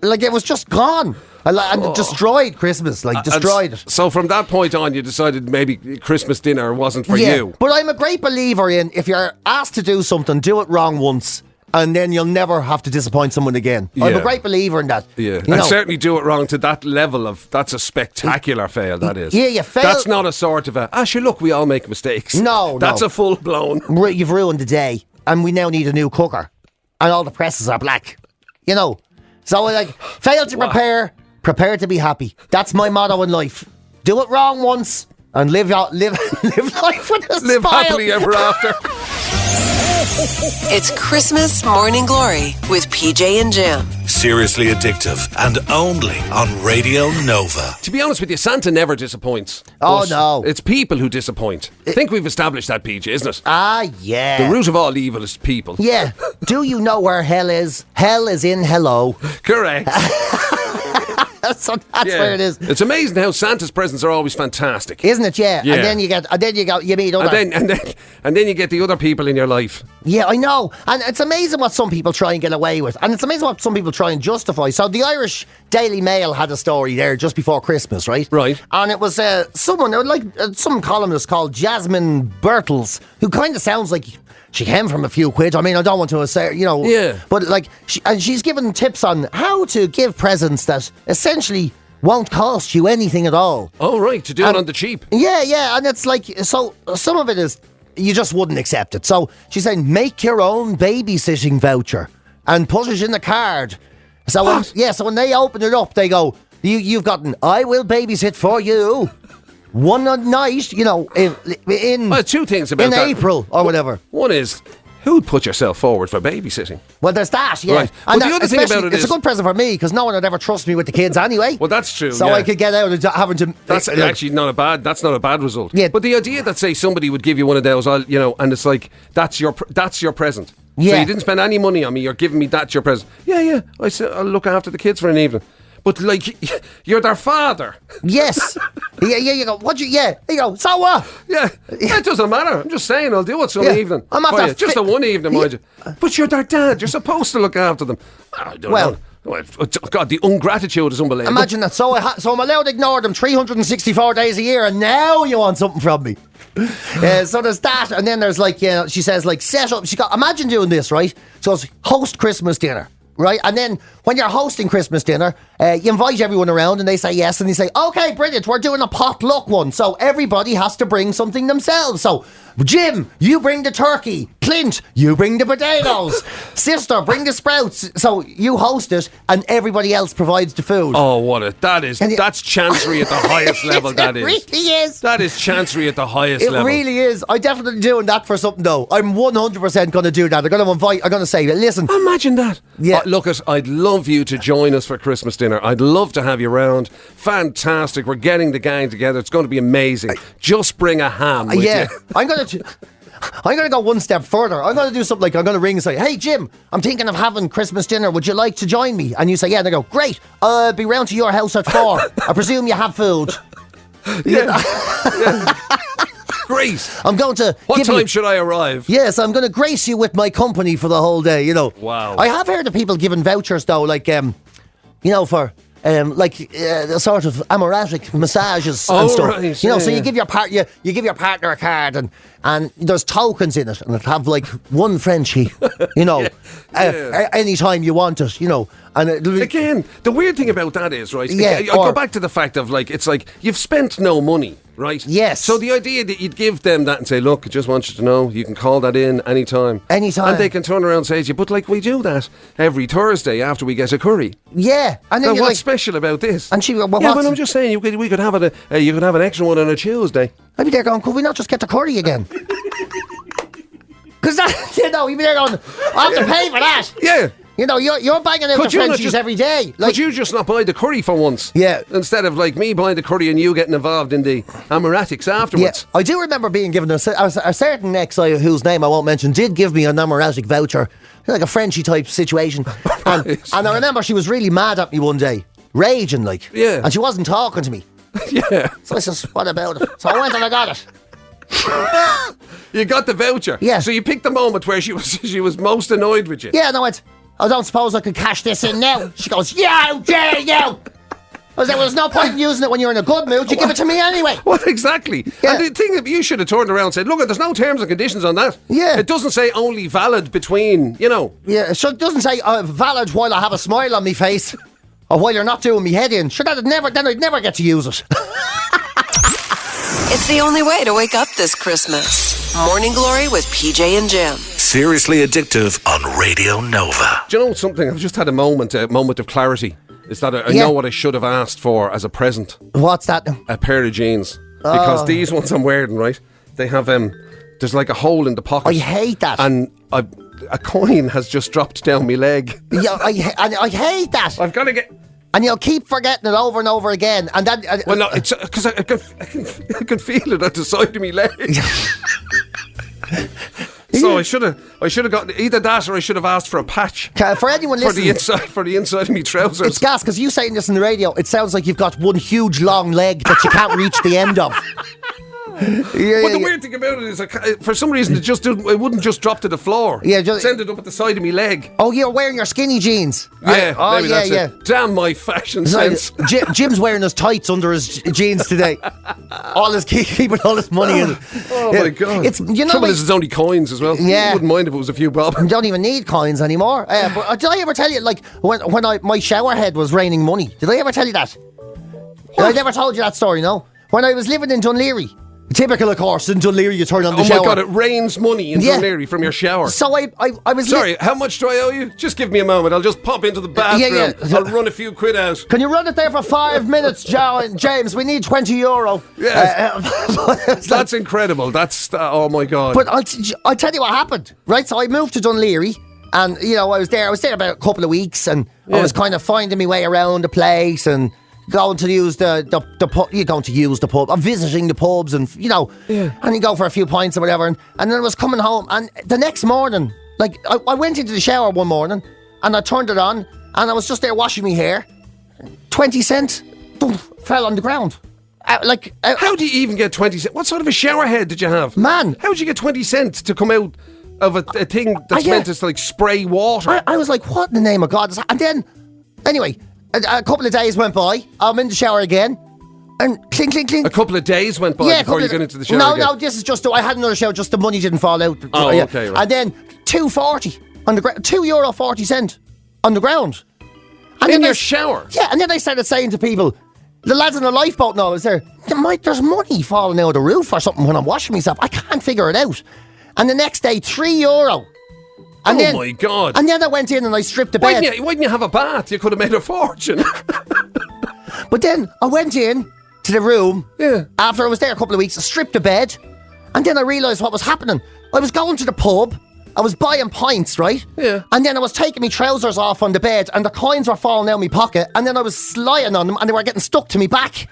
Like it was just gone. And destroyed Christmas, destroyed it. So from that point on, you decided maybe Christmas dinner wasn't for you. But I'm a great believer in, if you're asked to do something, do it wrong once, and then you'll never have to disappoint someone again. Yeah. I'm a great believer in that. Yeah, and certainly do it wrong to that level of, that's a spectacular fail, that is. Yeah, you fail. That's not a sort of sure, look, we all make mistakes. No. That's a full-blown. You've ruined the day, and we now need a new cooker, and all the presses are black. So I fail to prepare to be happy. That's my motto in life. Do it wrong once and live life with a Live smile. happily ever after. It's Christmas Morning Glory with PJ and Jim. Seriously Addictive and only on Radio Nova. To be honest with you, Santa never disappoints. Oh, But no. It's people who disappoint. I think we've established that, PJ, isn't it? Ah, yeah. The root of all evil is people. Yeah. Do you know where hell is? Hell is in hello. Correct. So that's where it is. It's amazing how Santa's presents are always fantastic. Isn't it? Yeah. Yeah. And then you meet other. And then you get the other people in your life. Yeah, I know. And it's amazing what some people try and get away with. And it's amazing what some people try and justify. So the Irish Daily Mail had a story there just before Christmas, right? Right. And it was some columnist called Jasmine Birtles, who kind of sounds like she came from a few quid. I mean, I don't want to say, Yeah. But like, she's given tips on how to give presents that essentially won't cost you anything at all. Oh, right, to do it on the cheap. Yeah, and it's like, so some of it is, you just wouldn't accept it. So she's saying, make your own babysitting voucher and put it in the card. So when they open it up, they go, you've gotten, I will babysit for you. One night, in Well, two things about in that. April or whatever. One is, who'd put yourself forward for babysitting? Well, there's that, yeah. Right. And But the other thing about it it's is- a good present for me because no one would ever trust me with the kids anyway. Well, that's true. So yeah. I could get out of having to. That's actually not a bad result. Yeah. But the idea that, say, somebody would give you one of those, and it's like, that's your present. Yeah. So you didn't spend any money on me, you're giving me that's your present. Yeah. I said, I'll look after the kids for an evening. But, like, you're their father. Yes. Yeah, you go, you go, so what? Yeah. It doesn't matter. I'm just saying, I'll do it some evening. I'm not for that you. Just fit- a one evening, mind you. But you're their dad. You're supposed to look after them. I don't Well- know. God, the ungratitude is unbelievable. Imagine that. So I'm allowed to ignore them 364 days a year, and now you want something from me. So there's that, and then there's like, she says like set up. Imagine doing this, right? So it's host Christmas dinner. Right, and then when you're hosting Christmas dinner, you invite everyone around and they say yes, and they say, okay, brilliant, we're doing a potluck one, so everybody has to bring something themselves. So Jim, you bring the turkey. Clint, you bring the potatoes. Sister, bring the sprouts. So you host it and everybody else provides the food. Oh, that's chancery at the highest level, that is. It really is. That is chancery at the highest level. It really is. I'm definitely doing that for something though. I'm 100% going to do that. I'm going to say, listen. Imagine that. Yeah. Look, I'd love you to join us for Christmas dinner. I'd love to have you around. Fantastic. We're getting the gang together. It's going to be amazing. Just bring a ham with Yeah. you. I'm going to go one step further. I'm going to do something like I'm going to ring and say, hey, Jim, I'm thinking of having Christmas dinner. Would you like to join me? And you say, yeah. And I go, great. I'll be round to your house at 4. I presume you have food. Yeah. Great. I'm going to. What time should I arrive? Yes, I'm going to grace you with my company for the whole day, Wow. I have heard of people giving vouchers, though, like, for... the sort of amoratic massages and stuff. Right, So you give your partner a card and there's tokens in it and it have like one Frenchie, anytime you want it, And Again, the weird thing about that is, right? Yeah, I go back to the fact of like, it's like you've spent no money, right? Yes. So the idea that you'd give them that and say, look, I just want you to know, you can call that in anytime. Anytime. And they can turn around and say to you, but like we do that every Thursday after we get a curry. yeah, and then Now, you're what's like, special about this? and she, well, yeah, what's- but I'm just saying, we could have it. You could have an extra one on a Tuesday. I'd be there going, could we not just get the curry again? Because you'd be there going, I have to pay for that. Yeah. You're banging out Could the you not Frenchies just- every day. Could you just not buy the curry for once? Yeah. Instead of like me buying the curry and you getting involved in the amoratics Yeah, afterwards. I do remember being given a certain ex whose name I won't mention did give me an amoratic voucher, like a Frenchie type situation, and I remember she was really mad at me one day, raging like, Yeah. and she wasn't talking to me. Yeah. So I said, "What about it?" So I went and I got it. You got the voucher. Yeah. So you picked the moment where she was most annoyed with you. Yeah, and I went, "I don't suppose I could cash this in now." She goes, "Yeah, dare you?" I was like, "Well, there's no point in using it when you're in a good mood. You give it to me anyway." What exactly? Yeah. And the thing that you should have turned around and said, look, there's no terms and conditions on that. Yeah. It doesn't say only valid between, Yeah, so it doesn't say valid while I have a smile on my face, or while you're not doing me head in. Sure, then I'd never get to use it. It's the only way to wake up this Christmas. Morning Glory with PJ and Jim. Seriously Addictive on Radio Nova. Do you know something? I've just had a moment of clarity. Is that I know what I should have asked for as a present. What's that? A pair of jeans. Because these ones I'm wearing, right? They have there's like a hole in the pocket. I hate that. And a coin has just dropped down my leg. Yeah, I hate that. I've got to get. And you'll keep forgetting it over and over again. And then, Well, no, it's because I can feel it at the side of my leg. So I should have got either that, or I should have asked for a patch. For anyone listening, for the inside of my trousers. it's gas, because you saying this on the radio, it sounds like you've got one huge long leg that you can't reach the end of. But the weird thing about it is, for some reason, it wouldn't just drop to the floor. Yeah, it ended up at the side of my leg. Oh, you're wearing your skinny jeans. Yeah, maybe that's yeah. it. Damn my fashion sense. Jim's wearing his tights under his jeans today. Keeping all his money in. Oh my God! Trouble is, it's only coins as well. Yeah, I wouldn't mind if it was a few bob. You don't even need coins anymore. But did I ever tell you, like when my shower head was raining money? Did I ever tell you that? I never told you that story. No, when I was living in Dunleary. Typical, of course, in Dunleary you turn on the shower. Oh my God, it rains money in Dunleary from your shower. So I was... Sorry, how much do I owe you? Just give me a moment, I'll just pop into the bathroom. Yeah. I'll run a few quid out. Can you run it there for 5 minutes, James? We need €20. Yes. That's incredible. That's... oh my God. But I'll tell you what happened, right? So I moved to Dunleary, and, I was there about a couple of weeks, and I was kind of finding my way around the place, and... going to use the pub. You're going to use the pub. I'm visiting the pubs, and and you go for a few pints or whatever. And then I was coming home, and the next morning, like I went into the shower one morning, and I turned it on, and I was just there washing my hair. 20 cents, boom, fell on the ground. How do you even get 20 cents? What sort of a shower head did you have, man? How did you get 20 cents to come out of a thing that's meant to like spray water? I was like, what in the name of God? And then, anyway. A couple of days went by. I'm in the shower again, and clink, clink, clink. A couple of days went by before you got into the shower again? No, this is just... I had another shower, just the money didn't fall out. Oh, okay, right. And then €2.40 on the ground. €2.40 on the ground. And in your shower? Yeah, and then I started saying to people, the lads in the lifeboat and all was there, there's money falling out of the roof or something when I'm washing myself. I can't figure it out. And the next day, €3. And my God. And then I went in and I stripped the bed. Why didn't you have a bath? You could have made a fortune. But then I went in to the room after I was there a couple of weeks, I stripped the bed, and then I realised what was happening. I was going to the pub, I was buying pints, right? Yeah. And then I was taking my trousers off on the bed, and the coins were falling out of my pocket, and then I was sliding on them, and they were getting stuck to me back.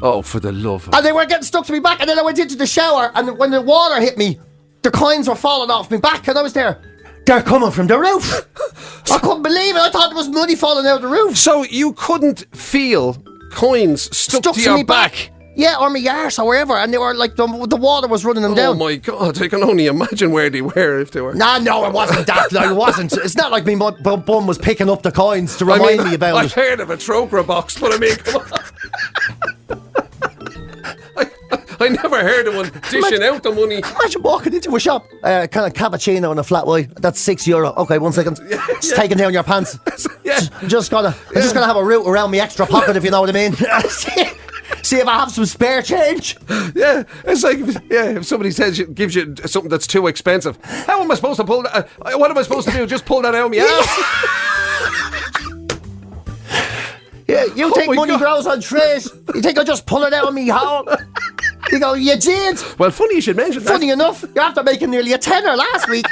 Oh, for the love of... And they were getting stuck to me back, and then I went into the shower, and when the water hit me, the coins were falling off me back, and I was there... They're coming from the roof. I couldn't believe it. I thought there was money falling out of the roof. So you couldn't feel coins stuck to your back? Yeah, or my arse or wherever. And they were like, the water was running them down. Oh my God, I can only imagine where they were if they were. No, it wasn't that. It wasn't. It's not like me bum was picking up the coins to remind me about it. I've heard of a troker box, but I mean, come on. I never heard of one dishing out the money. Imagine walking into a shop, kind of cappuccino and a flat white. That's €6. Okay, 1 second. Just taking down your pants. I'm just gonna have a route around my extra pocket, if you know what I mean. See if I have some spare change. Yeah, it's like if somebody gives you something that's too expensive. How am I supposed to pull that? What am I supposed to do? Just pull that out of my ass? Yeah, you think money grows on trees? You think I'll just pull it out of me hole? You go, you did. Well, funny you should mention that. Funny enough, you're after making nearly a tenner last week.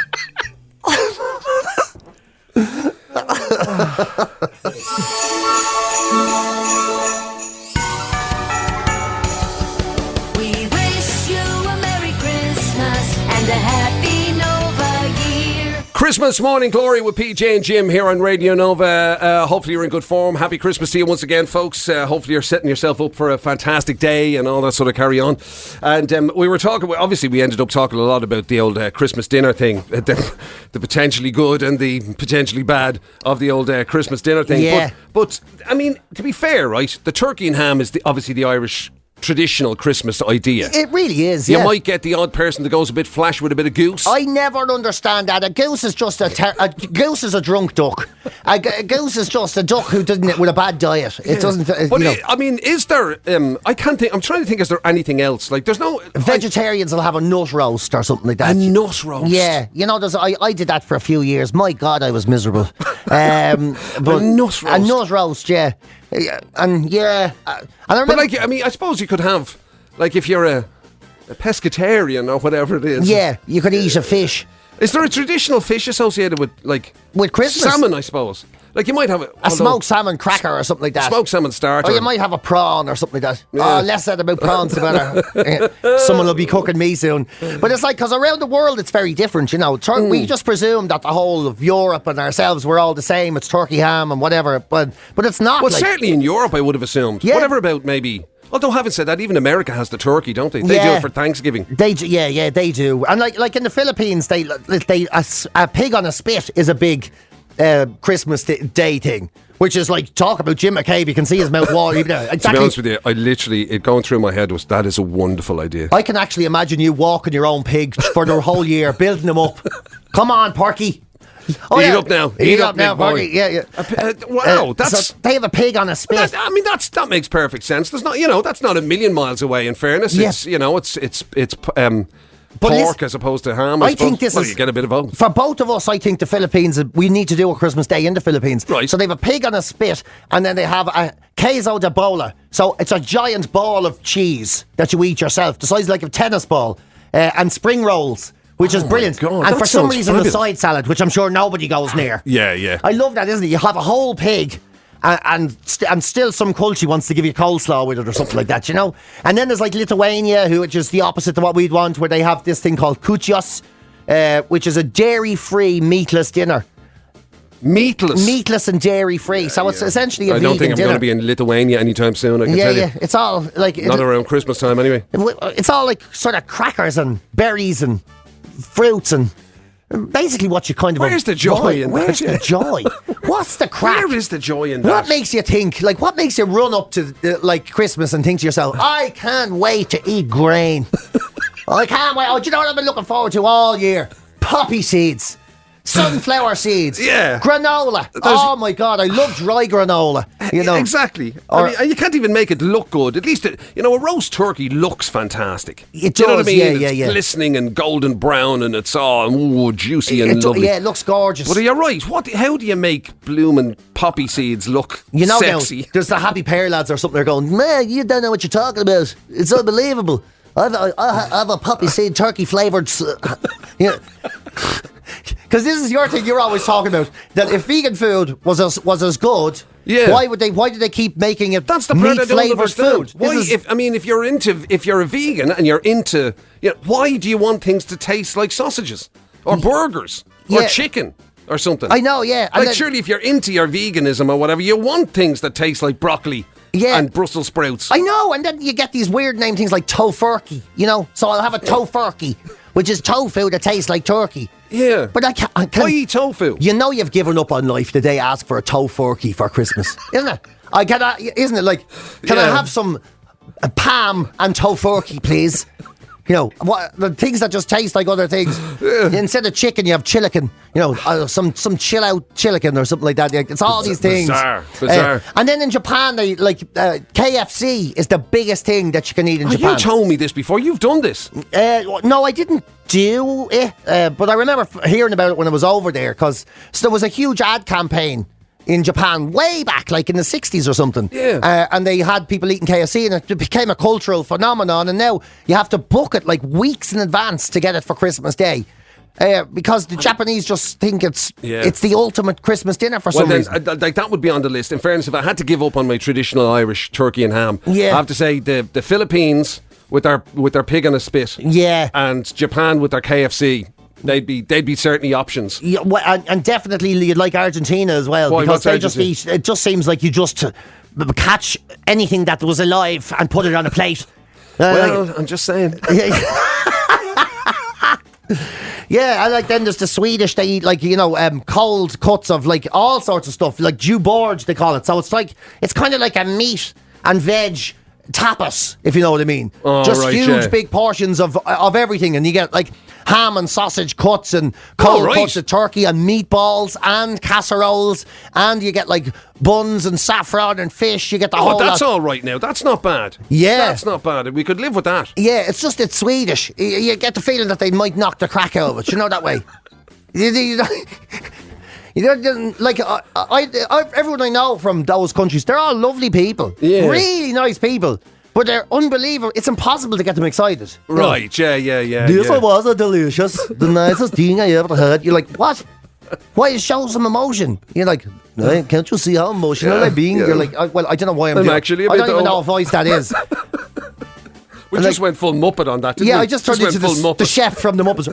We wish you a Merry Christmas and a Happy Nova Year. Christmas Morning Glory with PJ and Jim here on Radio Nova. Hopefully you're in good form. Happy Christmas to you once again, folks. Hopefully you're setting yourself up for a fantastic day and all that sort of carry on. And we were talking, obviously we ended up talking a lot about the old Christmas dinner thing, the potentially good and the potentially bad of the old Christmas dinner thing. Yeah. But I mean, to be fair, right, the turkey and ham is obviously the Irish traditional Christmas idea. It really is, You might get the odd person that goes a bit flash with a bit of goose. I never understand that. A goose is just a goose is a drunk duck. A goose is just a duck who didn't with a bad diet. It doesn't. But I mean, is there? I can't think. I'm trying to think. Is there anything else? Like, there's no. Vegetarians will have a nut roast or something like that. A nut roast. Yeah, there's. I did that for a few years. My God, I was miserable. But a nut roast. A nut roast, yeah. And I remember. But I suppose you could have, like, if you're a pescatarian or whatever it is. Yeah, you could eat a fish. Is there a traditional fish associated with With Christmas? salmon? I suppose. Like you might have A smoked salmon cracker or something like that. smoked salmon starter. Or you might have a prawn or something like that. Yeah. Oh, less said about prawns, the better. Someone will be cooking me soon. But it's like, because around the world it's very different, you know. We just presume that the whole of Europe and ourselves, we're all the same. It's turkey ham and whatever. But it's not. Well, like, certainly in Europe, I would have assumed. Yeah. Whatever about maybe. Although having said that, even America has the turkey, don't they? They do Yeah. it for Thanksgiving. They do, yeah, they do. And like in the Philippines, a pig on a spit is a big Christmas day thing. Which is like, talk about Jim McCabe, you can see his mouth watering. Exactly. To be honest with you, I literally, it going through my head was, that is a wonderful idea. I can actually imagine you walking your own pig for the whole year, building them up. Come on, Porky. Eat up now. Eat up now, big boy. Porky. Yeah. Wow, that's... So they have a pig on a spit. that makes perfect sense. There's not, that's not a million miles away. In fairness, Yeah. it's But pork listen, as opposed to ham. I think this is... you get a bit of both. For both of us, I think the Philippines, we need to do a Christmas Day in the Philippines. Right. So they have a pig on a spit, and then they have a queso de bola. So it's a giant ball of cheese that you eat yourself, the size like a tennis ball, and spring rolls, which is brilliant. God, and that for some sounds reason, fabulous. the side salad, which I'm sure nobody goes near. Yeah. I love that, isn't it? You have a whole pig, and still some culture wants to give you coleslaw with it or something like that, you know? And then there's like Lithuania, which is the opposite to what we'd want, where they have this thing called kuchios, which is a dairy-free, meatless dinner. Meatless and dairy-free. So it's essentially a I vegan don't think I'm dinner. going to be in Lithuania anytime soon, I can tell you. Yeah. It's all like... Not around Christmas time anyway. It's all like sort of crackers and berries and fruits and... Basically what you kind of... Where's the joy in that? Where's the joy? What's the crack? Where is the joy in that? What makes you think, like, what makes you run up to, Christmas and think to yourself, I can't wait to eat grain. I can't wait. Oh, do you know what I've been looking forward to all year? Poppy seeds. Sunflower seeds. Yeah. Granola. Oh, my God. I love dry granola. You know. Exactly. Or- you can't even make it look good. At least, a roast turkey looks fantastic. It Do you know what I does, mean? yeah. It's glistening and golden brown and it's all juicy and lovely. Yeah, it looks gorgeous. But you're right. How do you make blooming poppy seeds look sexy? Now, there's the Happy Pear lads or something. They're going, man, you don't know what you're talking about. It's unbelievable. I have a poppy seed turkey flavoured... Because this is your thing you're always talking about, that if vegan food was as good, Yeah. why did they keep making it That's the part I don't meat-flavoured understand. food? Why, if you're a vegan and you're into, why do you want things to taste like sausages or burgers or Yeah. chicken or something? I know, yeah. And Like then- surely if you're into your veganism or whatever, you want things that taste like broccoli and Brussels sprouts. I know, and then you get these weird name things like tofurkey, so I'll have a tofurkey, which is tofu that tastes like turkey. Yeah. But I can't... Why eat tofu? You know you've given up on life the day you ask for a tofurkey for Christmas, isn't it? Isn't it like, can I Yeah. have some Pam and tofurkey, please? The things that just taste like other things. Instead of chicken, you have chilican. Some chill out chilican or something like that. It's all these things. Bizarre. And then in Japan, they KFC is the biggest thing that you can eat in Japan. You told me this before. You've done this. No, I didn't do it, but I remember hearing about it when I was over there, because there was a huge ad campaign in Japan way back, like in the 60s or something. Yeah. And they had people eating KFC, and it became a cultural phenomenon, and now you have to book it like weeks in advance to get it for Christmas Day. Because the Japanese just think it's the ultimate Christmas dinner for some reason. Like that would be on the list. In fairness, if I had to give up on my traditional Irish turkey and ham, I have to say the Philippines with their pig on a spit, and Japan with their KFC. They'd be certainly options. Yeah, and definitely you'd like Argentina as well. Why, because what's they just eat. It just seems like you just catch anything that was alive and put it on a plate. I'm just saying. Yeah, and then there's the Swedish. They eat cold cuts of all sorts of stuff, like Juborge they call it. So it's kind of like a meat and veg tapas, if you know what I mean. Just huge big portions of everything, and you get ham and sausage cuts and cold cuts of turkey and meatballs and casseroles, and you get buns and saffron and fish. You get the whole that's lot. all right now. That's not bad. Yeah. That's not bad. We could live with that. Yeah, it's Swedish. You get the feeling that they might knock the crack out of it, that way. Everyone I know from those countries, they're all lovely people. Yeah. Really nice people. but they're unbelievable. It's impossible to get them excited. Right, yeah. This was a delicious, the nicest thing I ever had. You're like, what? Why show some emotion? You're like, "Hey, can't you see how emotional I'm being?" You're like, well, I don't know why I'm doing. Actually a I bit don't even know what voice that is. We just went full Muppet on that, didn't we? Yeah, I just turned into the chef from the Muppets.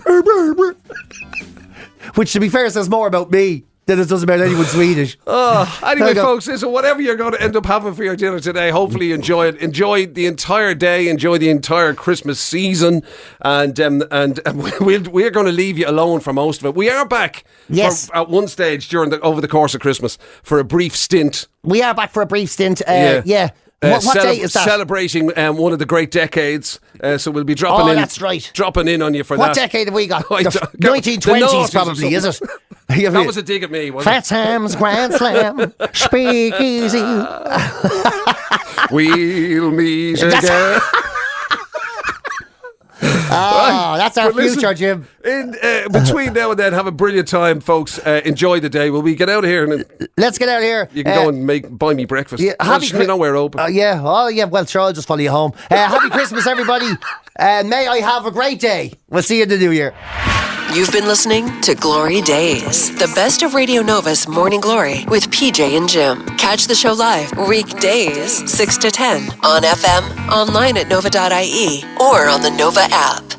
Which, to be fair, says more about me than it does about anyone Swedish. Anyway, folks, listen, whatever you're going to end up having for your dinner today, hopefully you enjoy it. Enjoy the entire day. Enjoy the entire Christmas season. And we're going to leave you alone for most of it. We are back at one stage over the course of Christmas for a brief stint. We are back for a brief stint. Yeah. What date is that? Celebrating one of the great decades. So we'll be dropping in. That's right. Dropping in on you for what that. What decade have we got? The 1920s probably, is it? That was a dig at me, wasn't Fat Sam's Grand Slam. Speak easy. We'll meet again. That's our future, Jim. Between now and then, have a brilliant time, folks. Enjoy the day. Will we get out of here? Let's get out of here. You can go and buy me breakfast. Yeah, nowhere open. Yeah. Oh, yeah. Well, sure, I'll just follow you home. Happy Christmas, everybody. May I have a great day. We'll see you in the new year. You've been listening to Glory Days, the best of Radio Nova's Morning Glory with PJ and Jim. Catch the show live weekdays 6 to 10 on FM, online at nova.ie, or on the Nova app.